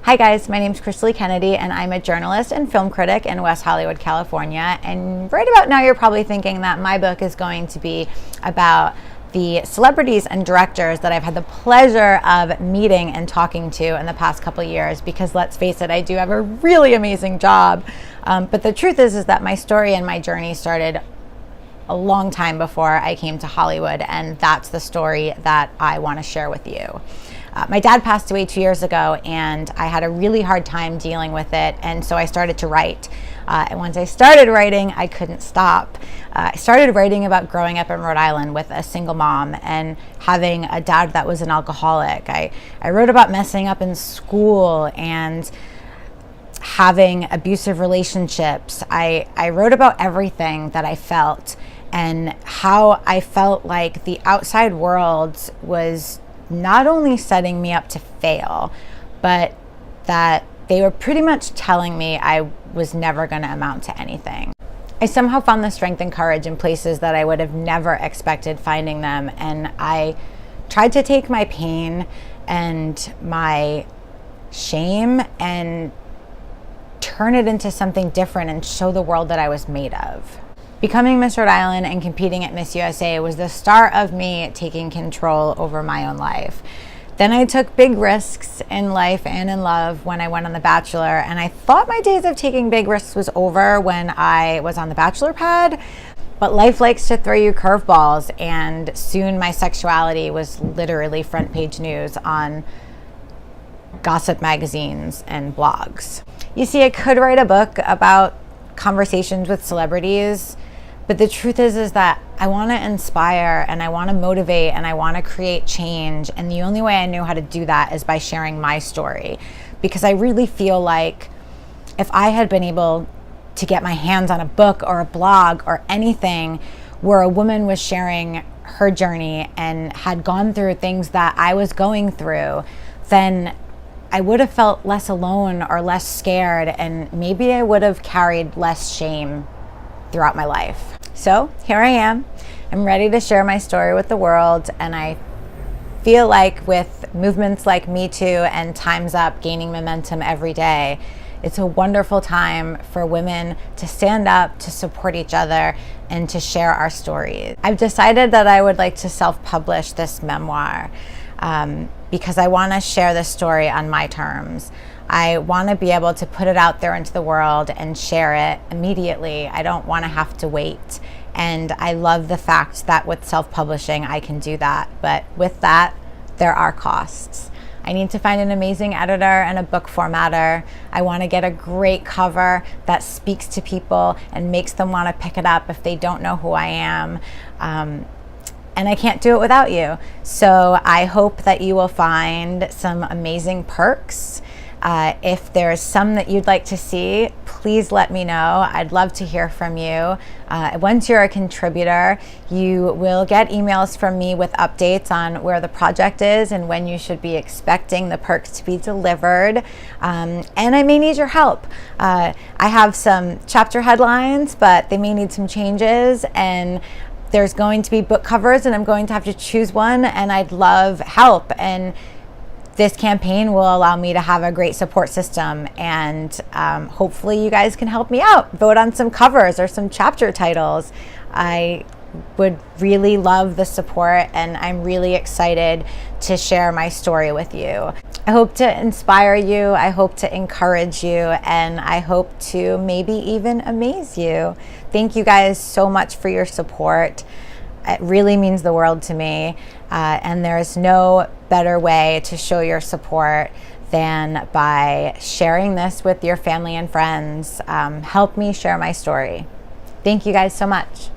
Hi guys, my name is Crystal Kennedy and I'm a journalist and film critic in West Hollywood, California. And right about now you're probably thinking that my book is going to be about the celebrities and directors that I've had the pleasure of meeting and talking to in the past couple years, because let's face it, I do have a really amazing job. But the truth is that my story and my journey started a long time before I came to Hollywood, and that's the story that I want to share with you. My dad passed away 2 years ago, and I had a really hard time dealing with it, and so I started to write. And once I started writing, I couldn't stop. I started writing about growing up in Rhode Island with a single mom and having a dad that was an alcoholic. I wrote about messing up in school and having abusive relationships. I wrote about everything that I felt and how I felt like the outside world was not only setting me up to fail, but that they were pretty much telling me I was never going to amount to anything. I somehow found the strength and courage in places that I would have never expected finding them, and I tried to take my pain and my shame and turn it into something different and show the world that I was made of. Becoming Miss Rhode Island and competing at Miss USA was the start of me taking control over my own life. Then I took big risks in life and in love when I went on The Bachelor, and I thought my days of taking big risks was over when I was on the Bachelor pad, but life likes to throw you curveballs, and soon my sexuality was literally front page news on gossip magazines and blogs. You see, I could write a book about conversations with celebrities, but the truth is that I want to inspire and I want to motivate and I want to create change. And the only way I know how to do that is by sharing my story, because I really feel like if I had been able to get my hands on a book or a blog or anything where a woman was sharing her journey and had gone through things that I was going through, then I would have felt less alone or less scared, and maybe I would have carried less shame throughout my life. So here I am. I'm ready to share my story with the world, and I feel like with movements like Me Too and Time's Up gaining momentum every day, it's a wonderful time for women to stand up, to support each other, and to share our stories. I've decided that I would like to self-publish this memoir because I want to share this story on my terms. I want to be able to put it out there into the world and share it immediately. I don't want to have to wait. And I love the fact that with self-publishing, I can do that. But with that, there are costs. I need to find an amazing editor and a book formatter. I want to get a great cover that speaks to people and makes them want to pick it up if they don't know who I am. And I can't do it without you. So I hope that you will find some amazing perks. If there's some that you'd like to see, please let me know. I'd love to hear from you. Once you're a contributor, you will get emails from me with updates on where the project is and when you should be expecting the perks to be delivered. And I may need your help. I have some chapter headlines, but they may need some changes, and there's going to be book covers, and I'm going to have to choose one, and I'd love help. And this campaign will allow me to have a great support system, and hopefully you guys can help me out. Vote on some covers or some chapter titles. I would really love the support, and I'm really excited to share my story with you. I hope to inspire you, I hope to encourage you, and I hope to maybe even amaze you. Thank you guys so much for your support. It really means the world to me, and there's no better way to show your support than by sharing this with your family and friends. Help me share my story. Thank you guys so much.